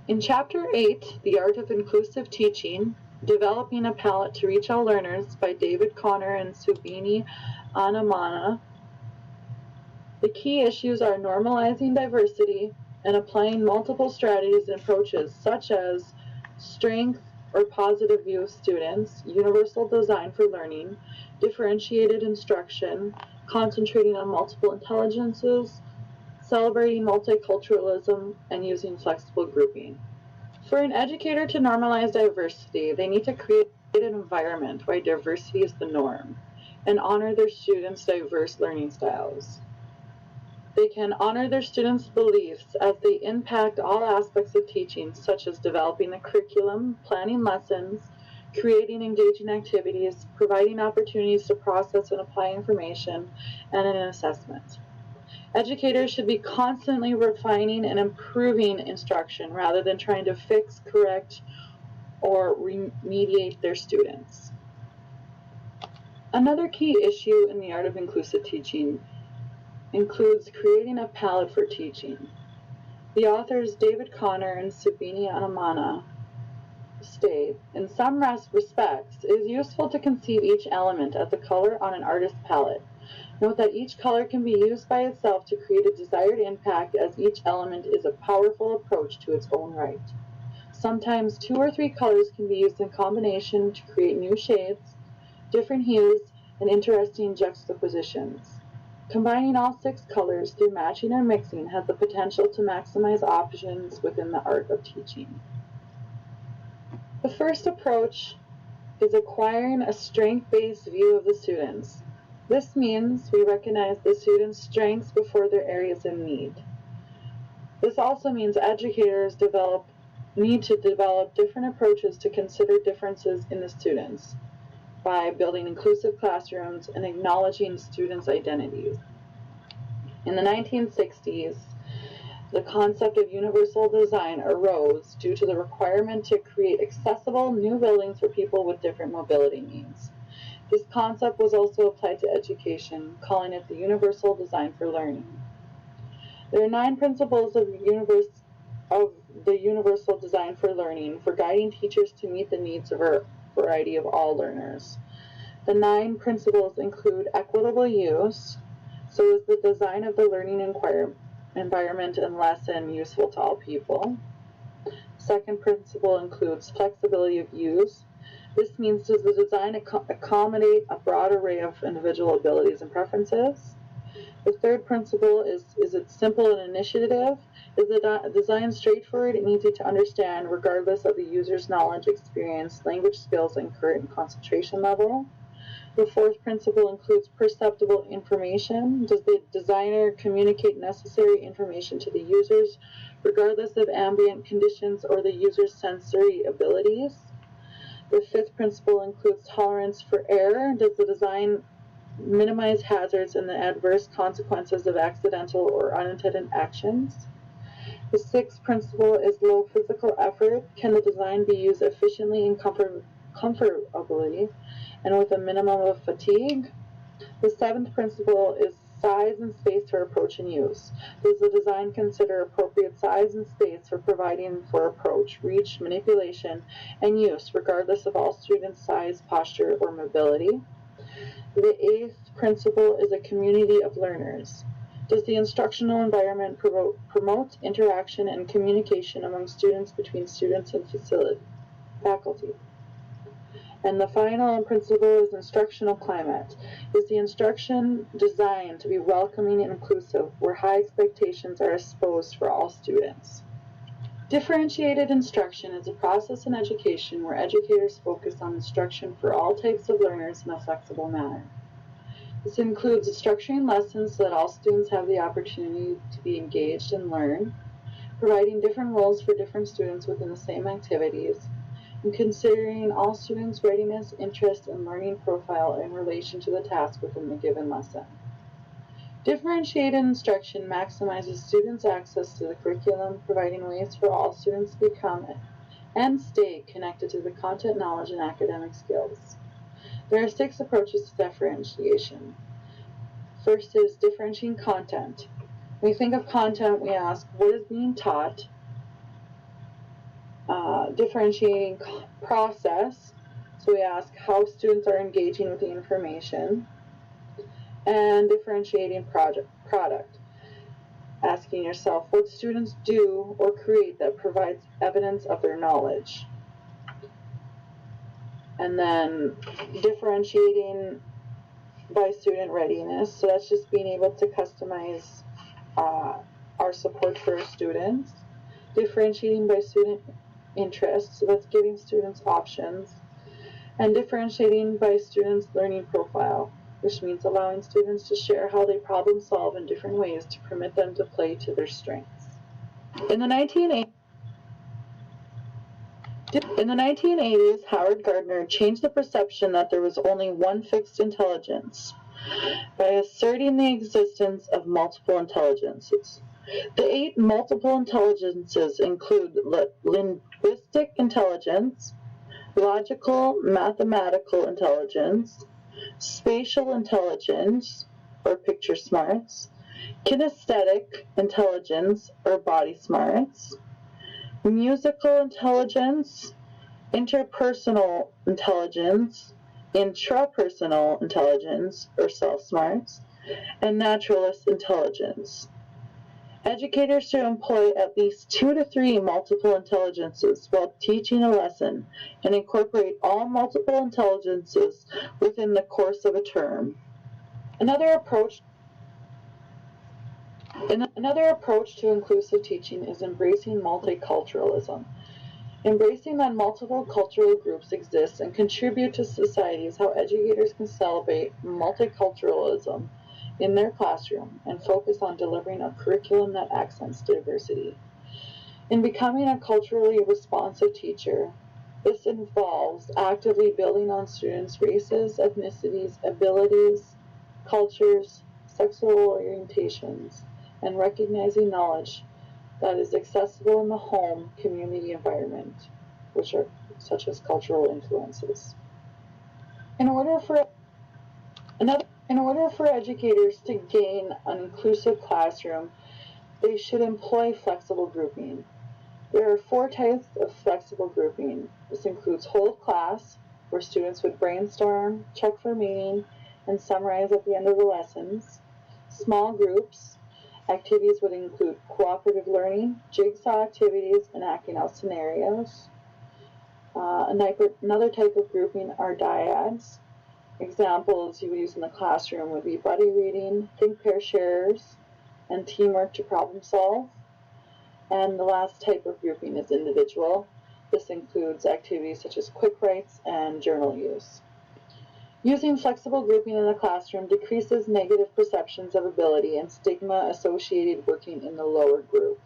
In Chapter 8, The Art of Inclusive Teaching, Developing a Palette to Reach All Learners by David Connor and Subini Anamana, the key issues are normalizing diversity and applying multiple strategies and approaches such as strength or positive view of students, universal design for learning, differentiated instruction, concentrating on multiple intelligences, celebrating multiculturalism, and using flexible grouping. For an educator to normalize diversity, they need to create an environment where diversity is the norm and honor their students' diverse learning styles. They can honor their students' beliefs as they impact all aspects of teaching, such as developing the curriculum, planning lessons, creating engaging activities, providing opportunities to process and apply information, and an assessment. Educators should be constantly refining and improving instruction rather than trying to fix, correct, or remediate their students. Another key issue in the art of inclusive teaching includes creating a palette for teaching. The authors David Connor and Subini Anamana state, in some respects, it is useful to conceive each element as a color on an artist's palette. Note that each color can be used by itself to create a desired impact, as each element is a powerful approach to its own right. Sometimes 2 or 3 colors can be used in combination to create new shades, different hues, and interesting juxtapositions. Combining all 6 colors through matching and mixing has the potential to maximize options within the art of teaching. The first approach is acquiring a strength-based view of the students. This means we recognize the students' strengths before their areas of need. This also means educators need to develop different approaches to consider differences in the students by building inclusive classrooms and acknowledging students' identities. In the 1960s, the concept of universal design arose due to the requirement to create accessible new buildings for people with different mobility needs. This concept was also applied to education, calling it the universal design for learning. There are 9 principles of the universal design for learning for guiding teachers to meet the needs of a variety of all learners. The 9 principles include equitable use, so is the design of the learning environment and lesson useful to all people. Second principle includes flexibility of use. This means, does the design accommodate a broad array of individual abilities and preferences? The third principle is it simple and initiative? Is the design straightforward and easy to understand regardless of the user's knowledge, experience, language skills, and current concentration level? The fourth principle includes perceptible information. Does the designer communicate necessary information to the users regardless of ambient conditions or the user's sensory abilities? The fifth principle includes tolerance for error. Does the design minimize hazards and the adverse consequences of accidental or unintended actions? The sixth principle is low physical effort. Can the design be used efficiently and comfortably and with a minimum of fatigue? The seventh principle is size and space for approach and use. Does the design consider appropriate size and space for providing for approach, reach, manipulation, and use, regardless of all students' size, posture, or mobility? The eighth principle is a community of learners. Does the instructional environment promote interaction and communication among students, between students and faculty? And the final principle is instructional climate. Is the instruction designed to be welcoming and inclusive, where high expectations are exposed for all students? Differentiated instruction is a process in education where educators focus on instruction for all types of learners in a flexible manner. This includes structuring lessons so that all students have the opportunity to be engaged and learn, providing different roles for different students within the same activities, and considering all students' readiness, interest, and learning profile in relation to the task within the given lesson. Differentiated instruction maximizes students' access to the curriculum, providing ways for all students to become and stay connected to the content, knowledge, and academic skills. There are 6 approaches to differentiation. First is differentiating content. When we think of content, we ask, what is being taught? Differentiating process, so we ask how students are engaging with the information. And differentiating product, asking yourself what students do or create that provides evidence of their knowledge. And then differentiating by student readiness, so that's just being able to customize our support for our students. Differentiating by student interest, so that's giving students options. And differentiating by students' learning profile, which means allowing students to share how they problem solve in different ways to permit them to play to their strengths. In the 1980s, Howard Gardner changed the perception that there was only one fixed intelligence by asserting the existence of multiple intelligences. The 8 multiple intelligences include linguistic intelligence, logical mathematical intelligence, spatial intelligence, or picture smarts, kinesthetic intelligence, or body smarts, musical intelligence, interpersonal intelligence, intrapersonal intelligence, or self smarts, and naturalist intelligence. Educators should employ at least 2 to 3 multiple intelligences while teaching a lesson and incorporate all multiple intelligences within the course of a term. Another approach to inclusive teaching is embracing multiculturalism. Embracing that multiple cultural groups exist and contribute to society is how educators can celebrate multiculturalism in their classroom and focus on delivering a curriculum that accents diversity. In becoming a culturally responsive teacher, this involves actively building on students' races, ethnicities, abilities, cultures, sexual orientations, and recognizing knowledge that is accessible in the home community environment, which are such as cultural influences. In order for educators to gain an inclusive classroom, they should employ flexible grouping. There are 4 types of flexible grouping. This includes whole class, where students would brainstorm, check for meaning, and summarize at the end of the lessons. Small groups. Activities would include cooperative learning, jigsaw activities, and acting out scenarios. Another type of grouping are dyads. Examples you would use in the classroom would be buddy reading, think pair sharers, and teamwork to problem solve. And the last type of grouping is individual. This includes activities such as quick writes and journal use. Using flexible grouping in the classroom decreases negative perceptions of ability and stigma associated working in the lower group.